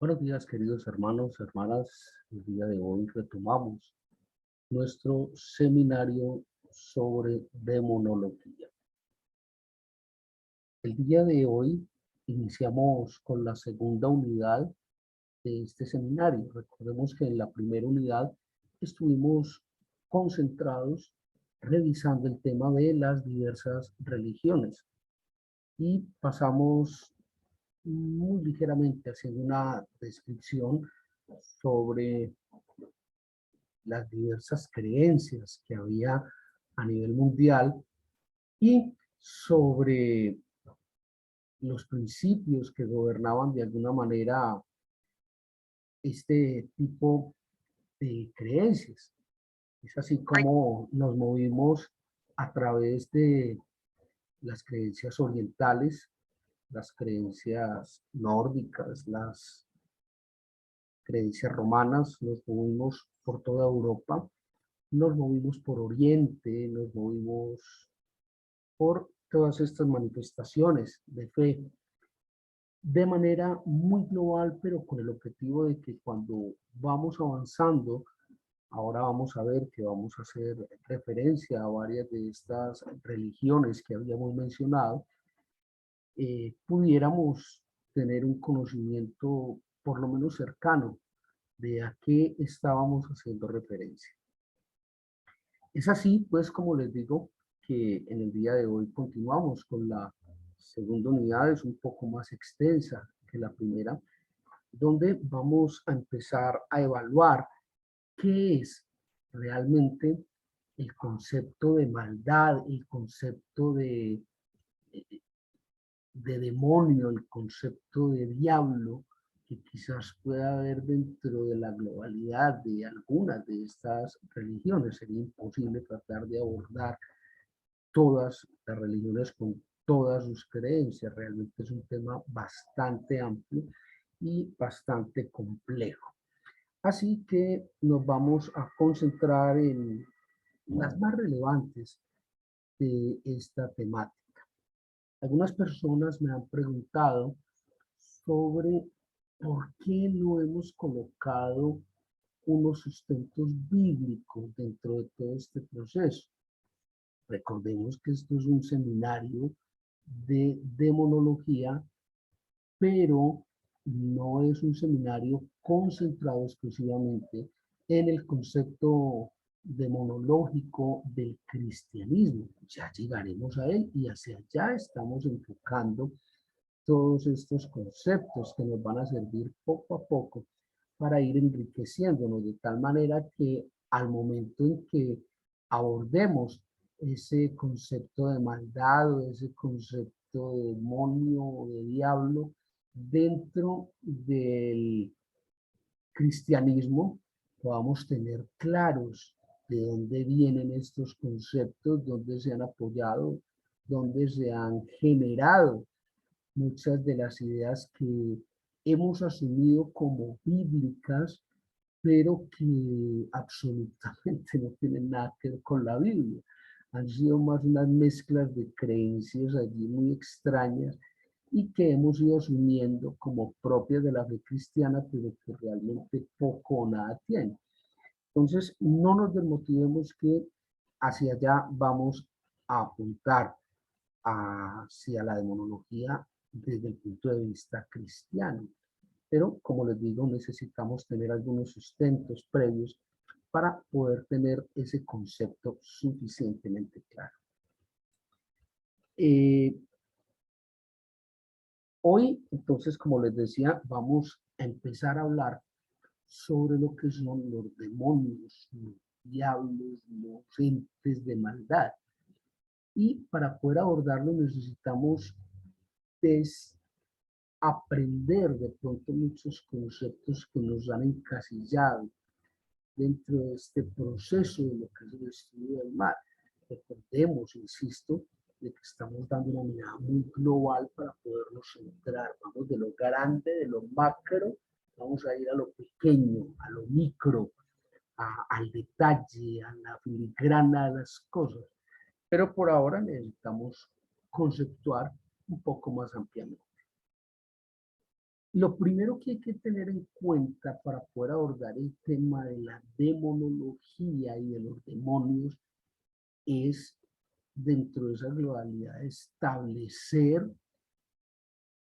Buenos días, queridos hermanos, hermanas. El día de hoy retomamos nuestro seminario sobre demonología. El día de hoy iniciamos con la segunda unidad de este seminario. Recordemos que en la primera unidad estuvimos concentrados revisando el tema de las diversas religiones y pasamos muy ligeramente haciendo una descripción sobre las diversas creencias que había a nivel mundial y sobre los principios que gobernaban de alguna manera este tipo de creencias. Es así como nos movimos a través de las creencias orientales, las creencias nórdicas, las creencias romanas, nos movimos por toda Europa, nos movimos por Oriente, nos movimos por todas estas manifestaciones de fe de manera muy global, pero con el objetivo de que cuando vamos avanzando, ahora vamos a ver que vamos a hacer referencia a varias de estas religiones que habíamos mencionado, pudiéramos tener un conocimiento por lo menos cercano de a qué estábamos haciendo referencia. Es así, pues, como les digo, que en el día de hoy continuamos con la segunda unidad, es un poco más extensa que la primera, donde vamos a empezar a evaluar qué es realmente el concepto de maldad, el concepto de demonio, el concepto de diablo que quizás pueda haber dentro de la globalidad de algunas de estas religiones. Sería imposible tratar de abordar todas las religiones con todas sus creencias. Realmente es un tema bastante amplio y bastante complejo. Así que nos vamos a concentrar en las más relevantes de esta temática. Algunas personas me han preguntado sobre por qué no hemos colocado unos sustentos bíblicos dentro de todo este proceso. Recordemos que esto es un seminario de demonología, pero no es un seminario concentrado exclusivamente en el concepto demonológico del cristianismo. Ya llegaremos a él y hacia allá estamos enfocando todos estos conceptos que nos van a servir poco a poco para ir enriqueciéndonos de tal manera que al momento en que abordemos ese concepto de maldad o ese concepto de demonio o de diablo dentro del cristianismo, podamos tener claros de dónde vienen estos conceptos, dónde se han apoyado, dónde se han generado muchas de las ideas que hemos asumido como bíblicas, pero que absolutamente no tienen nada que ver con la Biblia. Han sido más unas mezclas de creencias allí muy extrañas y que hemos ido asumiendo como propias de la fe cristiana, pero que realmente poco o nada tienen. Entonces, no nos desmotivemos que hacia allá vamos a apuntar hacia la demonología desde el punto de vista cristiano. Pero, como les digo, necesitamos tener algunos sustentos previos para poder tener ese concepto suficientemente claro. Eh, Hoy, entonces, como les decía, vamos a empezar a hablar sobre lo que son los demonios, los diablos, los entes de maldad. Y para poder abordarlo necesitamos aprender de pronto muchos conceptos que nos han encasillado dentro de este proceso de lo que es el estudio del mal. Recordemos, insisto, de que estamos dando una mirada muy global para podernos centrar. Vamos de lo grande, de lo macro, vamos a ir a lo pequeño, a lo micro, al detalle, a la filigrana de las cosas. Pero por ahora necesitamos conceptuar un poco más ampliamente. Lo primero que hay que tener en cuenta para poder abordar el tema de la demonología y de los demonios es, dentro de esa globalidad, establecer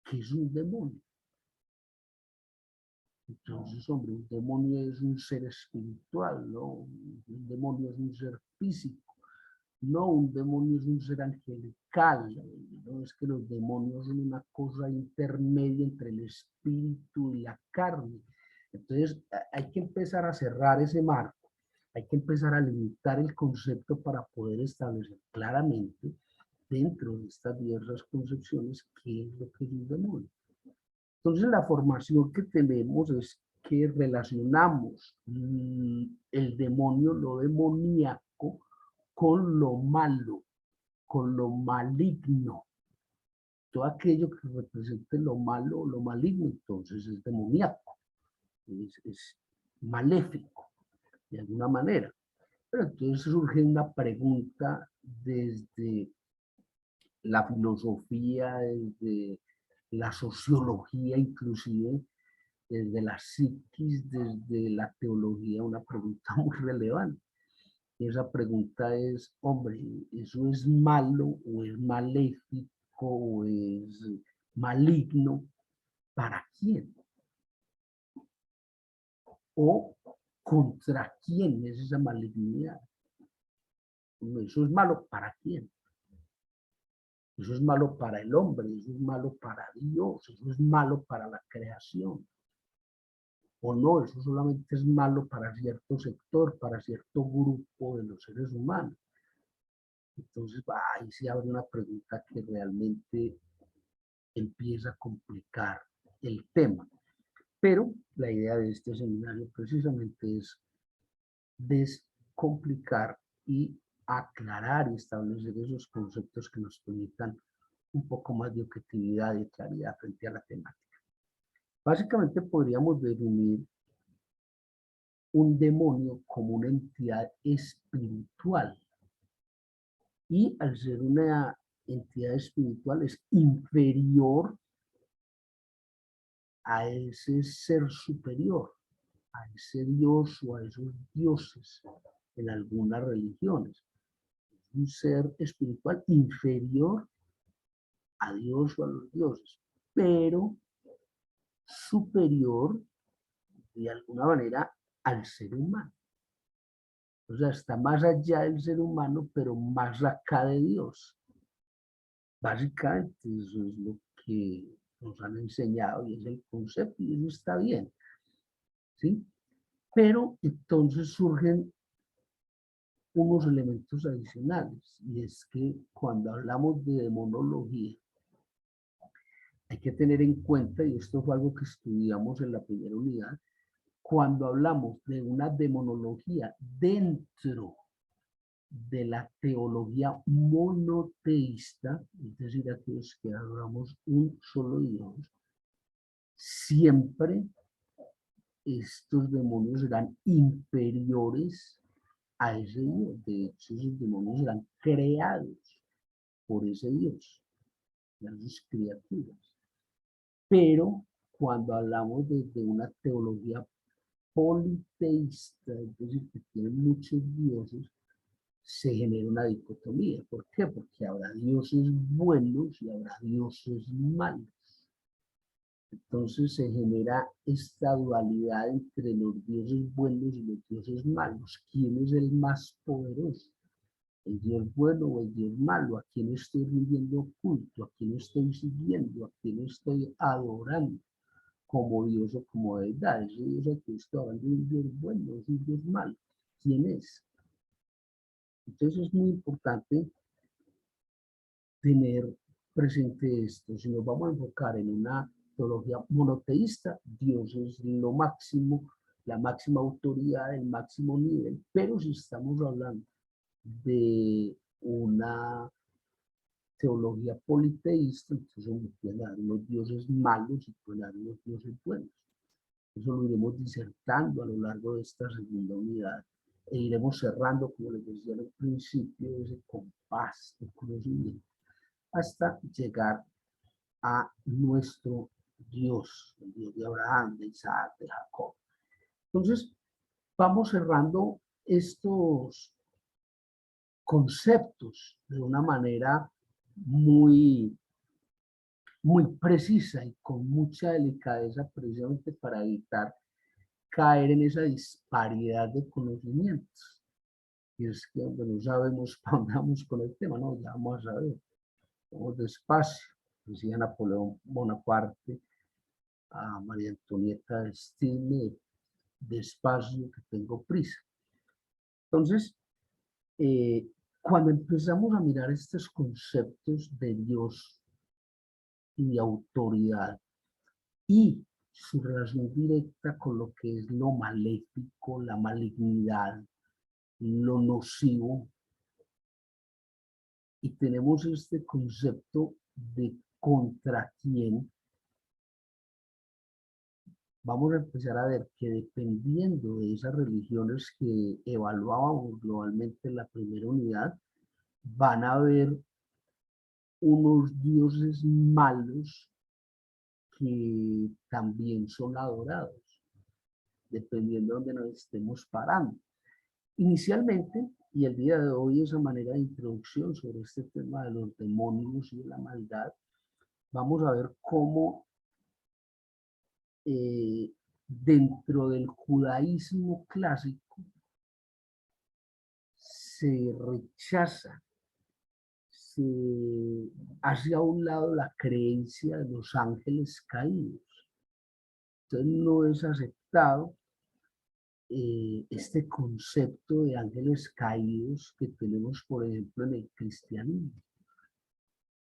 qué es un demonio. Entonces, hombre, un demonio es un ser espiritual, ¿no? Un demonio es un ser físico. No, un demonio es un ser angelical. No es que los demonios son una cosa intermedia entre el espíritu y la carne. Entonces, hay que empezar a cerrar ese marco. Hay que empezar a limitar el concepto para poder establecer claramente, dentro de estas diversas concepciones, qué es lo que es un demonio. Entonces, la formación que tenemos es que relacionamos el demonio, lo demoníaco, con lo malo, con lo maligno. Todo aquello que represente lo malo o lo maligno, entonces es demoníaco, es maléfico, de alguna manera. Pero entonces surge una pregunta desde la filosofía, desde la sociología inclusive, desde la psiquis, desde la teología, una pregunta muy relevante. Y esa pregunta es, hombre, ¿eso es malo o es maléfico o es maligno? ¿Para quién? ¿O contra quién es esa malignidad? ¿Eso es malo para quién? Eso es malo para el hombre, eso es malo para Dios, eso es malo para la creación. O no, eso solamente es malo para cierto sector, para cierto grupo de los seres humanos. Entonces, ahí se abre una pregunta que realmente empieza a complicar el tema. Pero la idea de este seminario precisamente es descomplicar y aclarar y establecer esos conceptos que nos permitan un poco más de objetividad y claridad frente a la temática. Básicamente podríamos definir un demonio como una entidad espiritual, y al ser una entidad espiritual es inferior a ese ser superior, a ese dios o a esos dioses en algunas religiones. Es un ser espiritual inferior a Dios o a los dioses, pero superior de alguna manera al ser humano. O sea, está más allá del ser humano, pero más acá de Dios. Básicamente eso es lo que nos han enseñado y es el concepto, y eso está bien, ¿sí? Pero entonces surgen unos elementos adicionales, y es que cuando hablamos de demonología, hay que tener en cuenta, y esto fue algo que estudiamos en la primera unidad, cuando hablamos de una demonología dentro de la teología monoteísta, es decir, aquellos que adoramos un solo Dios, siempre estos demonios serán inferiores a ese Dios. De hecho, esos demonios serán creados por ese Dios, las criaturas. Pero cuando hablamos de una teología politeísta, es decir, que tiene muchos dioses, se genera una dicotomía. ¿Por qué? Porque habrá dioses buenos y habrá dioses malos. Entonces se genera esta dualidad entre los dioses buenos y los dioses malos. ¿Quién es el más poderoso? ¿El Dios bueno o el Dios malo? ¿A quién estoy rindiendo culto? ¿A quién estoy siguiendo? ¿A quién estoy adorando como Dios o como deidad? Ese Dios al que estoy hablando es un Dios bueno, es un Dios malo. ¿Quién es? Entonces es muy importante tener presente esto. Si nos vamos a enfocar en una teología monoteísta, Dios es lo máximo, la máxima autoridad, el máximo nivel. Pero si estamos hablando de una teología politeísta, entonces pueden haber unos dioses malos y pueden haber unos dioses buenos. Eso lo iremos disertando a lo largo de esta segunda unidad e iremos cerrando, como les decía al principio, ese compás de conocimiento hasta llegar a nuestro Dios, el Dios de Abraham, de Isaac, de Jacob. Entonces, vamos cerrando estos conceptos de una manera muy, muy precisa y con mucha delicadeza, precisamente para evitar caer en esa disparidad de conocimientos. Y es que donde no sabemos para dónde vamos con el tema, no, ya vamos a saber. Vamos despacio, decía Napoleón Bonaparte a María Antonieta de Stine, despacio que tengo prisa. Entonces, cuando empezamos a mirar estos conceptos de Dios y de autoridad y su relación directa con lo que es lo maléfico, la malignidad, lo nocivo, y tenemos este concepto de contra quién, vamos a empezar a ver que dependiendo de esas religiones que evaluábamos globalmente en la primera unidad, van a haber unos dioses malos que también son adorados, dependiendo de donde nos estemos parando. Inicialmente, y el día de hoy esa manera de introducción sobre este tema de los demonios y de la maldad, vamos a ver cómo dentro del judaísmo clásico se rechaza, se hace a un lado la creencia de los ángeles caídos. Entonces no es aceptado este concepto de ángeles caídos que tenemos, por ejemplo, en el cristianismo.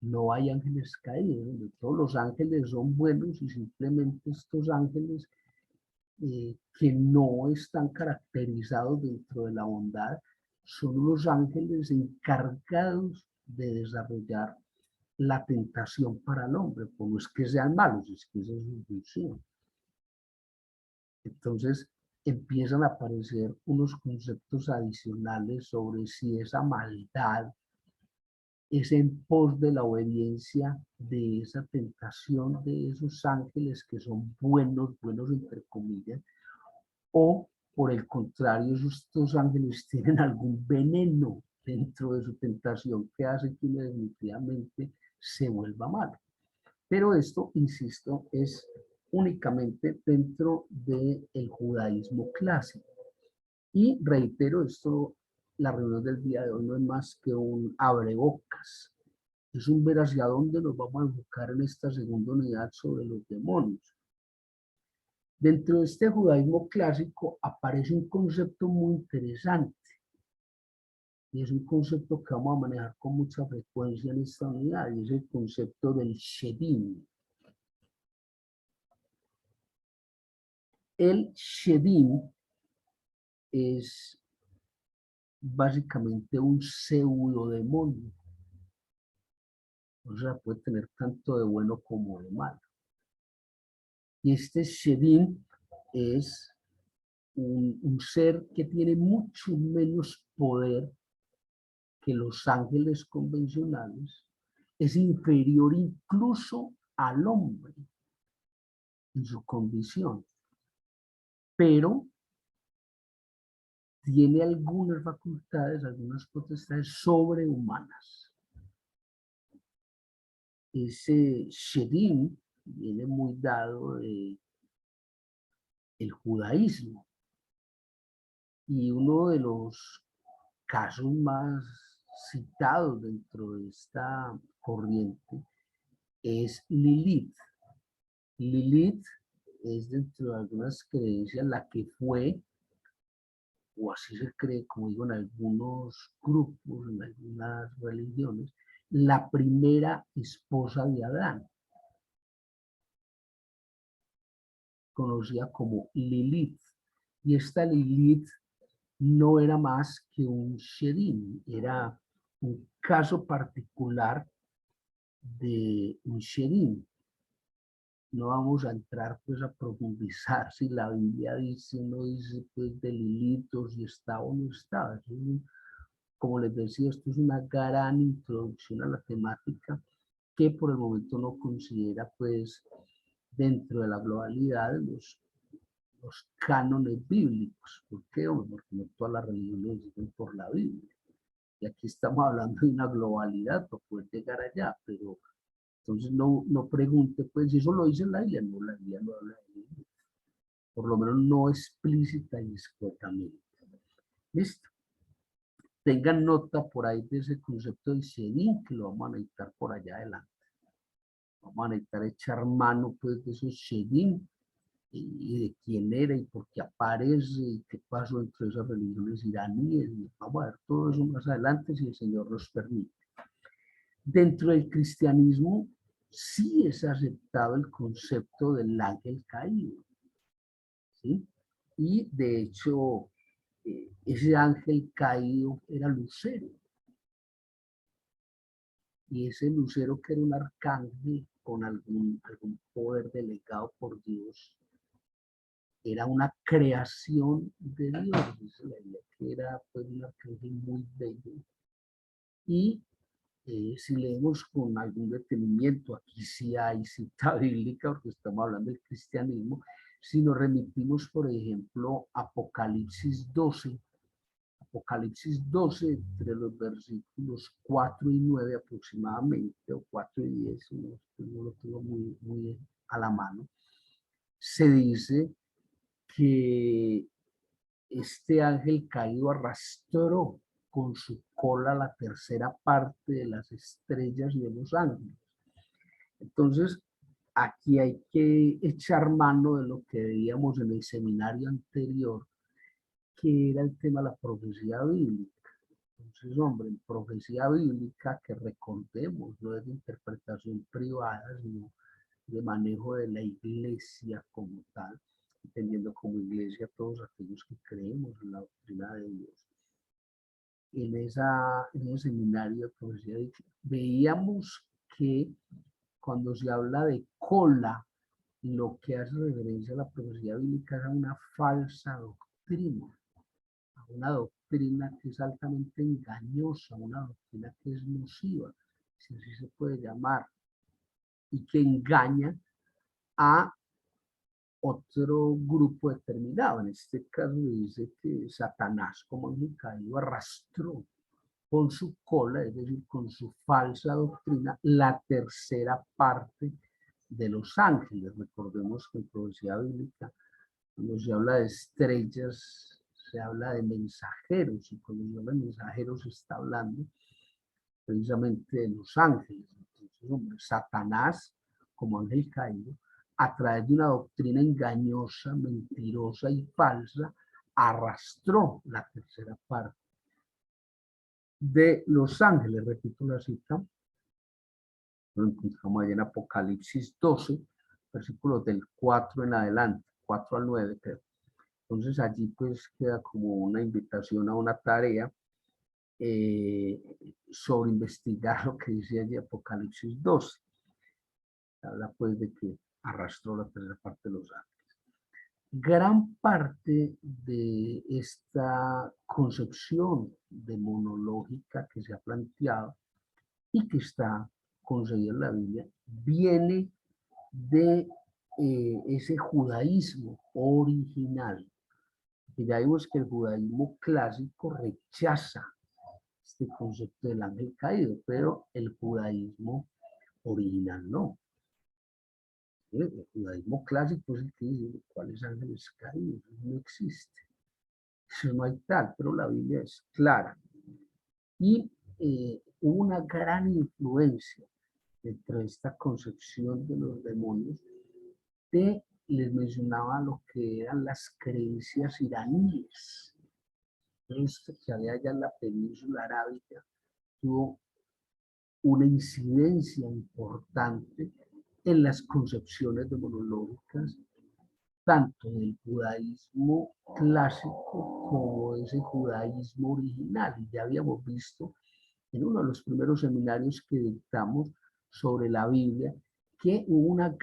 No hay ángeles caídos, donde todos los ángeles son buenos y simplemente estos ángeles que no están caracterizados dentro de la bondad son los ángeles encargados de desarrollar la tentación para el hombre, pues no es que sean malos, es que esa es su función. Entonces empiezan a aparecer unos conceptos adicionales sobre si esa maldad es en pos de la obediencia de esa tentación de esos ángeles que son buenos, buenos entre comillas, o por el contrario, estos ángeles tienen algún veneno dentro de su tentación que hace que uno definitivamente se vuelva malo. Pero esto, insisto, es únicamente dentro del judaísmo clásico. Y reitero, esto, la reunión del día de hoy no es más que un abrebocas. Es un ver hacia dónde nos vamos a enfocar en esta segunda unidad sobre los demonios. Dentro de este judaísmo clásico aparece un concepto muy interesante. Y es un concepto que vamos a manejar con mucha frecuencia en esta unidad, y es el concepto del Shedim. El Shedim es básicamente un pseudo demonio. O sea, puede tener tanto de bueno como de malo. Y este Shedim es un ser que tiene mucho menos poder que los ángeles convencionales, es inferior incluso al hombre en su condición, pero tiene algunas facultades, algunas potestades sobrehumanas. Ese Shedim viene muy dado del judaísmo, y uno de los casos más citados dentro de esta corriente es Lilith. Lilith es, dentro de algunas creencias, la que fue, o así se cree, como digo, en algunos grupos, en algunas religiones, la primera esposa de Adán, conocida como Lilith. Y esta Lilith no era más que un Shedim, era un caso particular de un Shedim. No vamos a entrar pues a profundizar si la Biblia dice o no dice pues de Lilith, si está o no está. Como les decía, esto es una gran introducción a la temática que por el momento no considera pues dentro de la globalidad de los cánones bíblicos. ¿Por qué? Porque no todas las religiones siguen por la Biblia. Y aquí estamos hablando de una globalidad para poder llegar allá, pero entonces no pregunte, pues si eso lo dice la Biblia, no, la Biblia no habla de Biblia, por lo menos no explícita y escuetamente. ¿Listo? Tengan nota por ahí de ese concepto del Shedim, que lo vamos a necesitar por allá adelante. Vamos a necesitar echar mano pues de esos Shedim y de quién era y por qué aparece y qué pasó entre esas religiones iraníes. Vamos a ver todo eso más adelante si el Señor nos permite. Dentro del cristianismo sí es aceptado el concepto del ángel caído, ¿sí? Y de hecho, ese ángel caído era Lucero. Y ese Lucero, que era un arcángel con algún poder delegado por Dios, era una creación de Dios. Dice la Biblia que era pues, un arcángel muy bello. Y si leemos con algún detenimiento, aquí sí hay cita bíblica, porque estamos hablando del cristianismo, si nos remitimos, por ejemplo, a Apocalipsis 12, entre los versículos 4 y 9 aproximadamente, o 4 y 10, no lo tengo muy a la mano, se dice que este ángel caído arrastró con su cola la tercera parte de las estrellas y de los ángeles. Entonces, aquí hay que echar mano de lo que veíamos en el seminario anterior, que era el tema de la profecía bíblica. Entonces, hombre, en profecía bíblica, que recordemos, no es de interpretación privada, sino de manejo de la iglesia como tal, entendiendo como iglesia todos aquellos que creemos en la doctrina de Dios. En ese seminario de profecía bíblica, veíamos que cuando se habla de cola, lo que hace referencia a la profecía bíblica es a una falsa doctrina, a una doctrina que es altamente engañosa, una doctrina que es nociva, si así se puede llamar, y que engaña a otro grupo determinado. En este caso dice que Satanás, como ángel caído, arrastró con su cola, es decir, con su falsa doctrina, la tercera parte de los ángeles. Recordemos que en profecía bíblica, cuando se habla de estrellas, se habla de mensajeros, y cuando se habla de mensajeros se está hablando precisamente de los ángeles. Entonces, hombre, Satanás, como ángel caído, a través de una doctrina engañosa, mentirosa y falsa, arrastró la tercera parte de los ángeles. Repito la cita, lo encontramos allá en Apocalipsis 12, versículos del 4 en adelante, 4 al 9, creo. Entonces allí pues queda como una invitación a una tarea sobre investigar lo que dice allí Apocalipsis 12. Habla pues de que arrastró la tercera parte de los ángeles. Gran parte de esta concepción demonológica que se ha planteado y que está concebida en la Biblia viene de ese judaísmo original. Y ya vimos que el judaísmo clásico rechaza este concepto del ángel caído, pero el judaísmo original no. El judaísmo clásico es el que dice cuáles ángeles caídos, no existe. Eso no hay tal, pero la Biblia es clara. Y hubo una gran influencia dentro de esta concepción de los demonios les mencionaba lo que eran las creencias iraníes. Esto que había allá en la península arábica tuvo una incidencia importante en las concepciones demonológicas, tanto del judaísmo clásico como de ese judaísmo original. Y ya habíamos visto en uno de los primeros seminarios que dictamos sobre la Biblia, que hubo una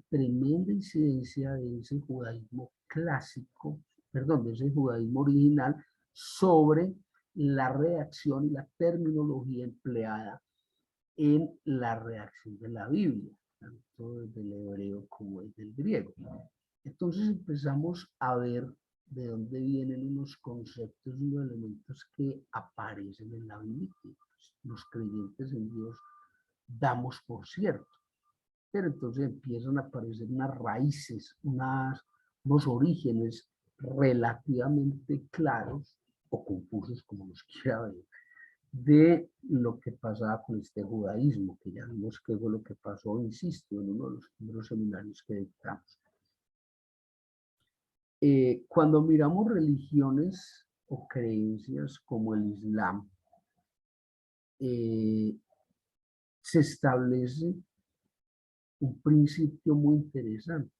tremenda incidencia de ese judaísmo clásico, perdón, de ese judaísmo original sobre la redacción y la terminología empleada en la redacción de la Biblia. tanto del hebreo como del griego. Entonces empezamos a ver de dónde vienen unos conceptos, unos elementos que aparecen en la Biblia, que los creyentes en Dios damos por cierto. Pero entonces empiezan a aparecer unas raíces, unos orígenes relativamente claros o confusos, como los quiera ver, de lo que pasaba con este judaísmo, que ya vimos que fue lo que pasó, insisto, en uno de los primeros seminarios que dictamos. Cuando miramos religiones o creencias como el Islam, se establece un principio muy interesante,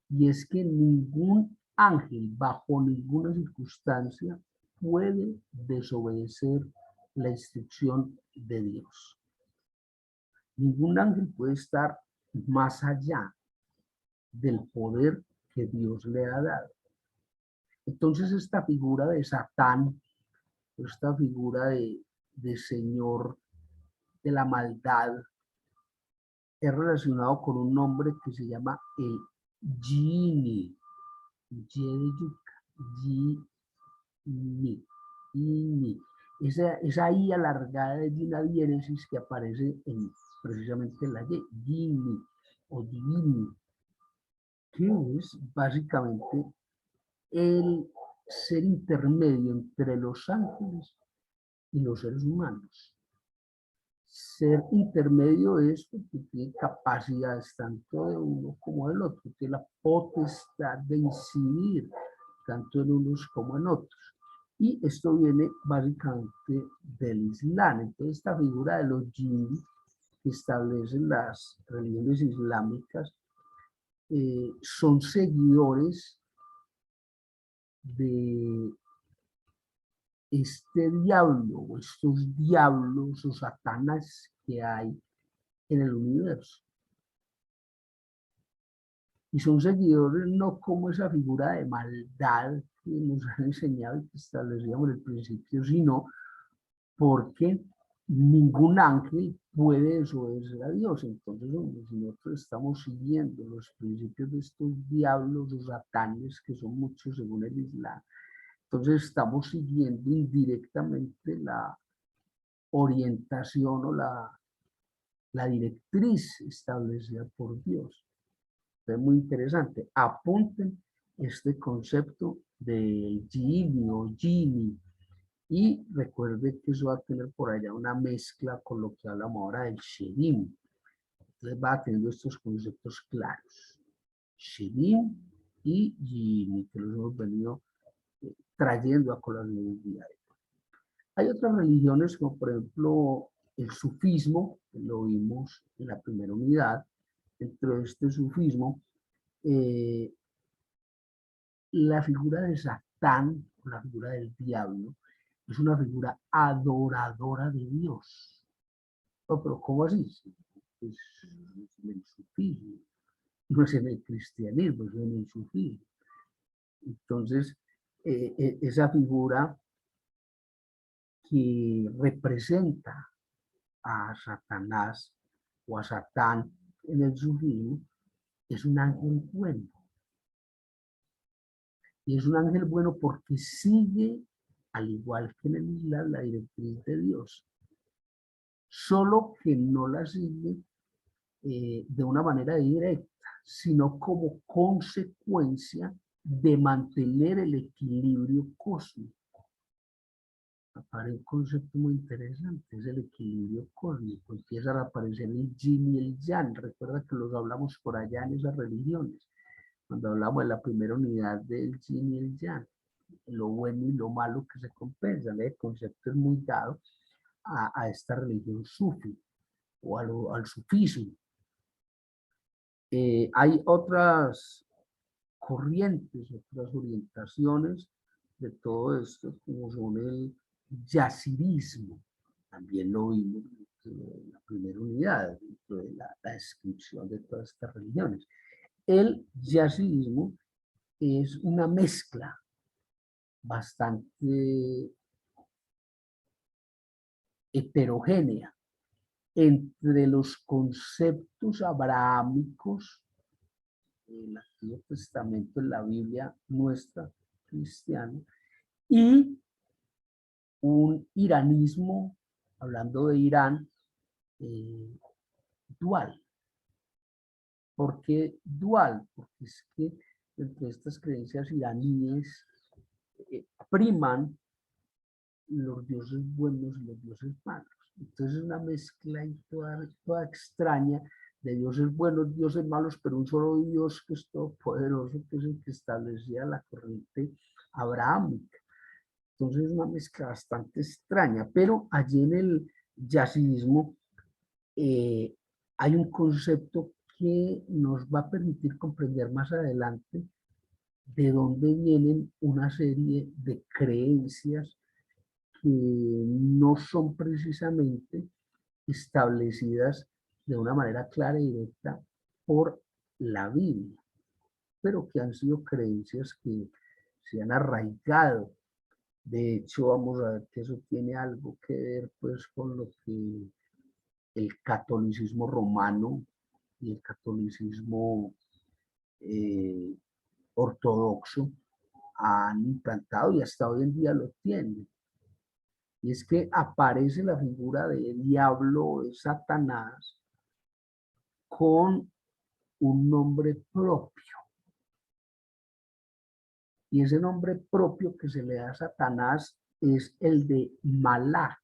y es que ningún ángel, bajo ninguna circunstancia, puede desobedecer la instrucción de Dios. Ningún ángel puede estar más allá del poder que Dios le ha dado. Entonces esta figura de Satán, esta figura de señor de la maldad, es relacionado con un nombre que se llama el Jini. Jini. Esa I alargada de Gina diéresis que aparece precisamente en la Y, Jini o Divini, que es básicamente el ser intermedio entre los ángeles y los seres humanos. Ser intermedio es porque tiene capacidades tanto de uno como del otro, tiene la potestad de incidir tanto en unos como en otros. Y esto viene básicamente del Islam. Entonces esta figura de los jinn que establecen las religiones islámicas son seguidores de este diablo o estos diablos o satanas que hay en el universo. Y son seguidores no como esa figura de maldad que nos han enseñado y que establecíamos en el principio, sino porque ningún ángel puede desobedecer a Dios. Entonces, si nosotros estamos siguiendo los principios de estos diablos o satanes, que son muchos según el Islam, entonces estamos siguiendo indirectamente la orientación o la directriz establecida por Dios. Es muy interesante. Apunten este concepto del Jini o Jini y recuerden que eso va a tener por allá una mezcla con lo que hablamos ahora del Shedim. Entonces va teniendo estos conceptos claros. Shedim y Jini, que los hemos venido trayendo a colación diaria. Hay otras religiones como por ejemplo el sufismo, que lo vimos en la primera unidad. Dentro de este sufismo, la figura de Satán, la figura del diablo, es una figura adoradora de Dios. No, pero ¿cómo así? Pues en el sufismo, no es en el cristianismo, es en el sufismo. Entonces, esa figura que representa a Satanás o a Satán en el sufismo es un ángel bueno. Y es un ángel bueno porque sigue, al igual que en el Islam, la directriz de Dios. Solo que no la sigue de una manera directa, sino como consecuencia de mantener el equilibrio cósmico. Aparece un concepto muy interesante, es el equilibrio cósmico. Empiezan a aparecer el yin y el yang. Recuerda que los hablamos por allá en esas religiones, cuando hablamos de la primera unidad del yin y el yang, lo bueno y lo malo que se compensan. El concepto es muy dado a esta religión sufi o al sufismo. Hay otras corrientes, otras orientaciones de todo esto, como son el yazirismo. También lo vimos en la primera unidad, dentro de la descripción de todas estas religiones. El yazirismo es una mezcla bastante heterogénea entre los conceptos abrahámicos del Antiguo Testamento, en la Biblia nuestra cristiana, y un iranismo, hablando de Irán, dual. ¿Por qué dual? Porque es que entre estas creencias iraníes priman los dioses buenos y los dioses malos. Entonces es una mezcla ahí toda extraña de dioses buenos, dioses malos, pero un solo Dios que es todopoderoso, que es el que establecía la corriente abrahámica. Entonces es una mezcla bastante extraña, pero allí en el yazidismo hay un concepto que nos va a permitir comprender más adelante de dónde vienen una serie de creencias que no son precisamente establecidas de una manera clara y directa por la Biblia, pero que han sido creencias que se han arraigado. De hecho, vamos a ver que eso tiene algo que ver pues con lo que el catolicismo romano y el catolicismo ortodoxo han implantado y hasta hoy en día lo tienen. Y es que aparece la figura de diablo, de Satanás, con un nombre propio. Y ese nombre propio que se le da a Satanás es el de Malak.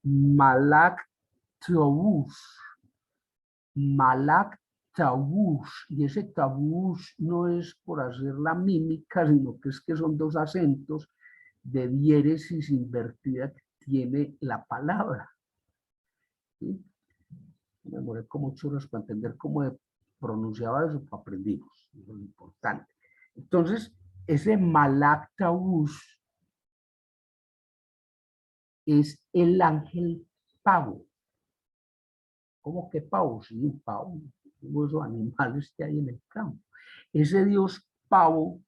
Malak Tabush. Malak Tabush. Y ese Tabush no es por hacer la mímica, sino que es que son dos acentos de diéresis invertida que tiene la palabra. ¿Sí? Me demoré como 8 horas para entender cómo pronunciaba eso, pues aprendimos, eso es lo importante. Entonces, ese Malak Tabush es el ángel pavo. ¿Cómo que pavo? Sí, un pavo, esos animales que hay en el campo. Ese dios pavo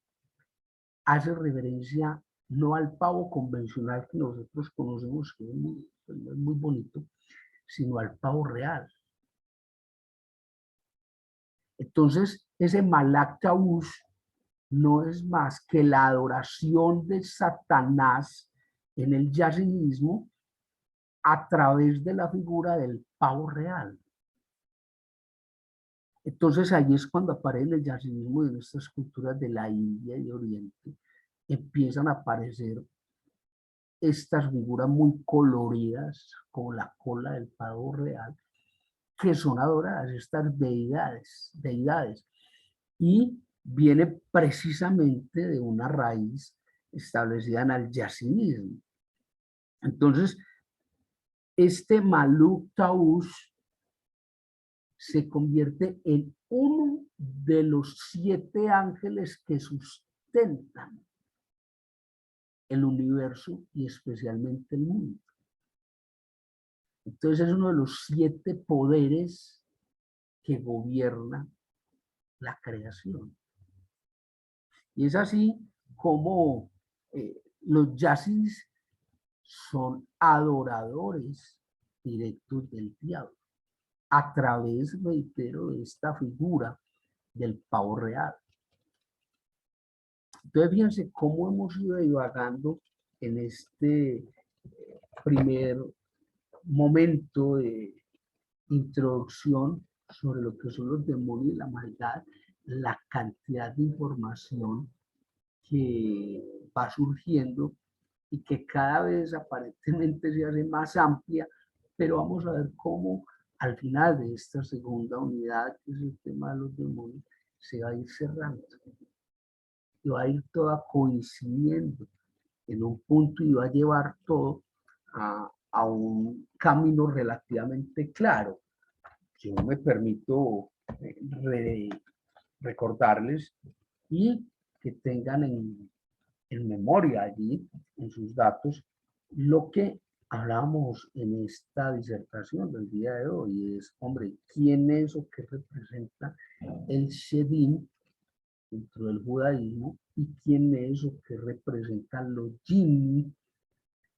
hace referencia no al pavo convencional que nosotros conocemos, que es muy bonito, sino al pavo real. Entonces, ese Malak Tabush no es más que la adoración de Satanás en el yazidismo a través de la figura del pavo real. Entonces ahí es cuando aparece el yazidismo y en estas culturas de la India y Oriente empiezan a aparecer estas figuras muy coloridas, como la cola del pavo real, que son adoradas, estas deidades. Y viene precisamente de una raíz establecida en el yazidismo. Entonces, este Maluk Taus se convierte en uno de los 7 ángeles que sustentan el universo y especialmente el mundo. Entonces es uno de los 7 poderes que gobierna la creación. Y es así como los yazidis son adoradores directos del diablo, a través, reitero, de esta figura del pavo real. Entonces, fíjense cómo hemos ido divagando en este primer momento de introducción sobre lo que son los demonios y la maldad, la cantidad de información que va surgiendo y que cada vez aparentemente se hace más amplia, pero vamos a ver cómo al final de esta segunda unidad, que es el tema de los demonios, se va a ir cerrando y va a ir toda coincidiendo en un punto y va a llevar todo a un camino relativamente claro. Yo me permito recordarles y que tengan en memoria allí, en sus datos, lo que hablábamos en esta disertación del día de hoy. Es, hombre, ¿quién es o qué representa el Shedim dentro del judaísmo y quién es o qué representan los jinn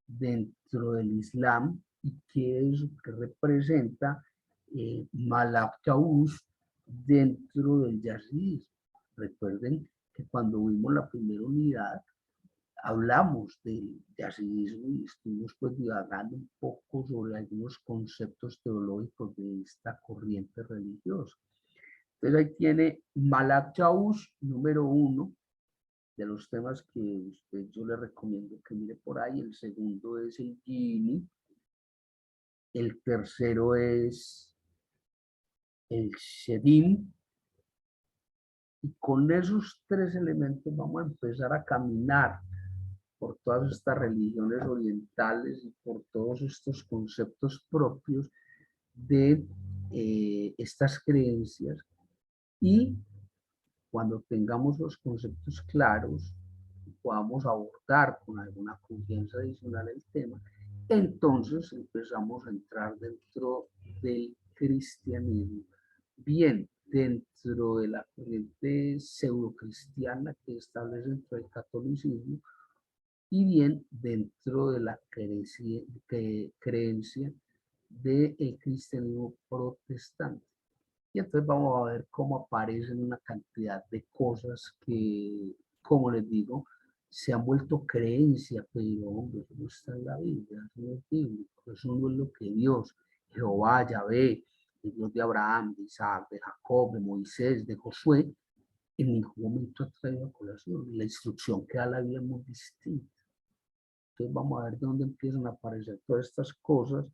dentro del Islam y qué es lo que representa Malak Taus dentro del yazidismo. Recuerden que cuando vimos la primera unidad, hablamos del yazidismo y estuvimos pues divagando un poco sobre algunos conceptos teológicos de esta corriente religiosa. Entonces ahí tiene Malak Taus número 1, de los temas que yo le recomiendo que mire por ahí. El segundo es el Gini, el tercero es el Shedim, y con esos tres elementos vamos a empezar a caminar por todas estas religiones orientales y por todos estos conceptos propios de estas creencias. Y cuando tengamos los conceptos claros, podamos abordar con alguna confianza adicional el tema, entonces empezamos a entrar dentro del cristianismo, bien dentro de la corriente pseudo-cristiana que establece dentro del catolicismo, y bien dentro de la creencia del cristianismo protestante. Y entonces vamos a ver cómo aparecen una cantidad de cosas que, como les digo, se han vuelto creencia, pero hombre, eso no está en la Biblia, eso no es bíblico, eso no es lo que Dios, Jehová, Yahvé, el Dios de Abraham, de Isaac, de Jacob, de Moisés, de Josué, en ningún momento ha traído a colación. La instrucción que da la Biblia es muy distinta. Entonces vamos a ver de dónde empiezan a aparecer todas estas cosas,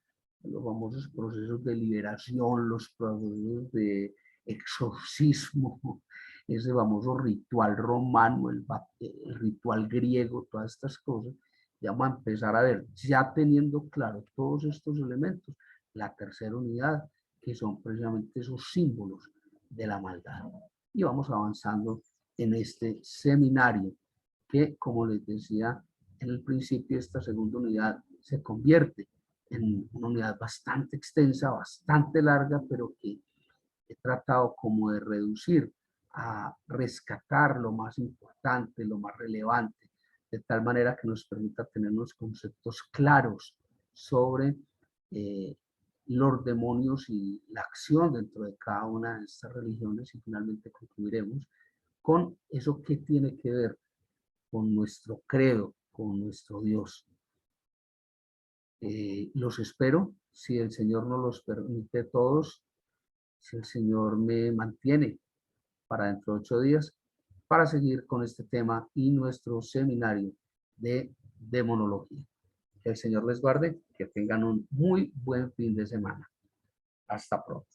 los famosos procesos de liberación, los procesos de exorcismo, ese famoso ritual romano, el ritual griego, todas estas cosas. Ya vamos a empezar a ver, ya teniendo claro todos estos elementos, la tercera unidad, que son precisamente esos símbolos de la maldad. Y vamos avanzando en este seminario que, como les decía, en el principio esta segunda unidad se convierte en una unidad bastante extensa, bastante larga, pero que he tratado como de reducir a rescatar lo más importante, lo más relevante, de tal manera que nos permita tener unos conceptos claros sobre los demonios y la acción dentro de cada una de estas religiones, y finalmente concluiremos con eso que tiene que ver con nuestro credo, con nuestro Dios. Los espero, si el Señor nos los permite todos, si el Señor me mantiene para dentro de 8 días, para seguir con este tema y nuestro seminario de demonología. Que el Señor les guarde, que tengan un muy buen fin de semana. Hasta pronto.